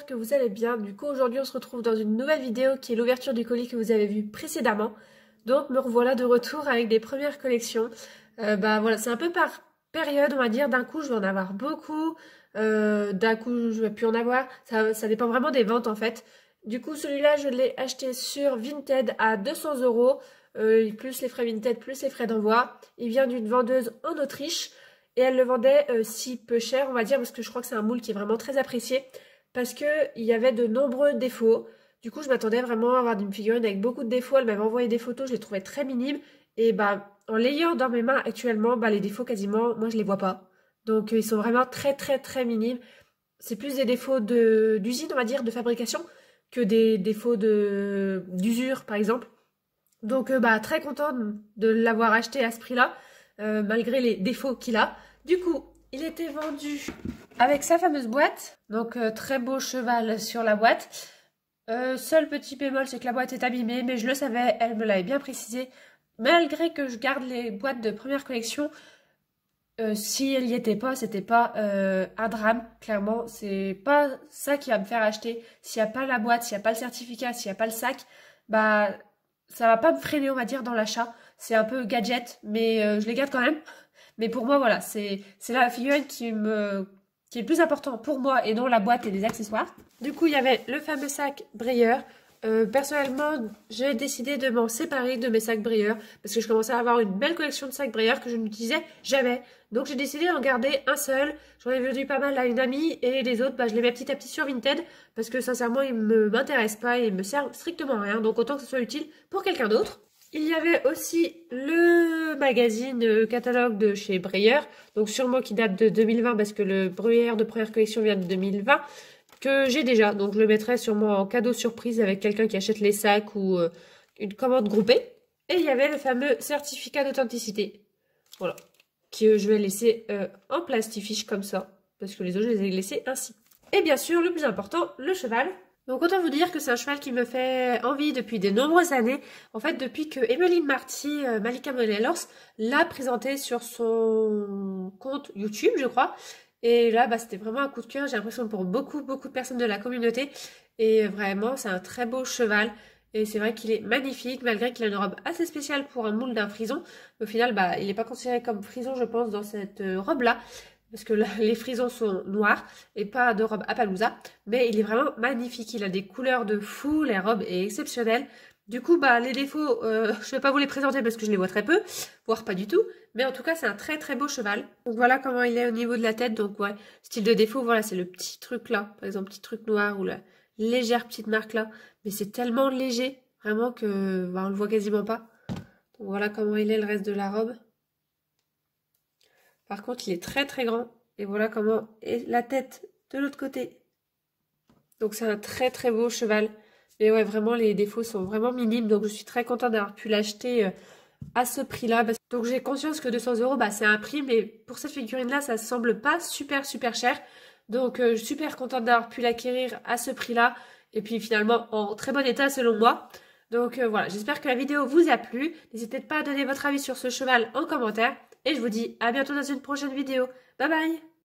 que vous allez bien. Du coup aujourd'hui on se retrouve dans une nouvelle vidéo qui est l'ouverture du colis que vous avez vu précédemment. Donc me revoilà de retour avec des premières collections. Voilà, c'est un peu par période, on va dire. D'un coup je vais en avoir beaucoup, d'un coup je vais plus en avoir. Ça dépend vraiment des ventes en fait. Du coup celui-là je l'ai acheté sur Vinted à 200 €, plus les frais Vinted, plus les frais d'envoi. Il vient d'une vendeuse en Autriche. Et elle le vendait si peu cher, on va dire, parce que je crois que c'est un moule qui est vraiment très apprécié, parce que il y avait de nombreux défauts. Du coup, je m'attendais vraiment à avoir une figurine avec beaucoup de défauts. Elle m'avait envoyé des photos, je les trouvais très minimes. Et en l'ayant dans mes mains actuellement, les défauts quasiment, moi je les vois pas. Donc ils sont vraiment très très très minimes. C'est plus des défauts d'usine, on va dire, de fabrication, que des défauts d'usure, par exemple. Donc très contente de l'avoir acheté à ce prix-là, malgré les défauts qu'il a. Du coup, il était vendu avec sa fameuse boîte. Donc très beau cheval sur la boîte. Seul petit bémol, c'est que la boîte est abîmée, mais je le savais, elle me l'avait bien précisé. Malgré que je garde les boîtes de première collection, si elle n'y était pas, c'était pas un drame. Clairement, c'est pas ça qui va me faire acheter. S'il n'y a pas la boîte, s'il n'y a pas le certificat, s'il n'y a pas le sac, ça va pas me freiner, on va dire, dans l'achat. C'est un peu gadget, mais je les garde quand même. Mais pour moi, voilà, c'est la figurine qui est le plus important pour moi et non la boîte et les accessoires. Du coup, il y avait le fameux sac Breyer. Personnellement, j'ai décidé de m'en séparer de mes sacs Breyer parce que je commençais à avoir une belle collection de sacs Breyer que je n'utilisais jamais. Donc j'ai décidé d'en garder un seul. J'en ai vendu pas mal à une amie et les autres, je les mets petit à petit sur Vinted parce que sincèrement, ils ne m'intéressent pas et ils me servent strictement à rien. Donc autant que ce soit utile pour quelqu'un d'autre. Il y avait aussi le magazine catalogue de chez Breyer, donc sûrement qui date de 2020 parce que le Breyer de première collection vient de 2020, que j'ai déjà. Donc je le mettrai sûrement en cadeau surprise avec quelqu'un qui achète les sacs ou une commande groupée. Et il y avait le fameux certificat d'authenticité, voilà, que je vais laisser en plastifiche comme ça, parce que les autres je les ai laissés ainsi. Et bien sûr, le plus important, le cheval. Donc autant vous dire que c'est un cheval qui me fait envie depuis de nombreuses années. En fait, depuis que Emeline Marty, Malika Morelos, l'a présenté sur son compte YouTube, je crois. Et là, c'était vraiment un coup de cœur. J'ai l'impression pour beaucoup, beaucoup de personnes de la communauté. Et vraiment, c'est un très beau cheval. Et c'est vrai qu'il est magnifique, malgré qu'il a une robe assez spéciale pour un moule d'un frison. Au final, il n'est pas considéré comme frison, je pense, dans cette robe-là. Parce que là, les frisons sont noirs et pas de robe Appaloosa. Mais il est vraiment magnifique. Il a des couleurs de fou. La robe est exceptionnelle. Du coup, les défauts, je vais pas vous les présenter parce que je les vois très peu, voire pas du tout. Mais en tout cas, c'est un très très beau cheval. Donc voilà comment il est au niveau de la tête. Donc ouais, style de défaut, voilà, c'est le petit truc là. Par exemple, petit truc noir ou la légère petite marque là. Mais c'est tellement léger, vraiment que on le voit quasiment pas. Donc voilà comment il est le reste de la robe. Par contre, il est très très grand. Et voilà comment est la tête de l'autre côté. Donc c'est un très très beau cheval. Mais ouais, vraiment, les défauts sont vraiment minimes. Donc je suis très contente d'avoir pu l'acheter à ce prix-là. Donc j'ai conscience que 200 €, c'est un prix. Mais pour cette figurine-là, ça semble pas super super cher. Donc je suis super contente d'avoir pu l'acquérir à ce prix-là. Et puis finalement, en très bon état selon moi. Donc voilà, j'espère que la vidéo vous a plu. N'hésitez pas à donner votre avis sur ce cheval en commentaire. Et je vous dis à bientôt dans une prochaine vidéo. Bye bye!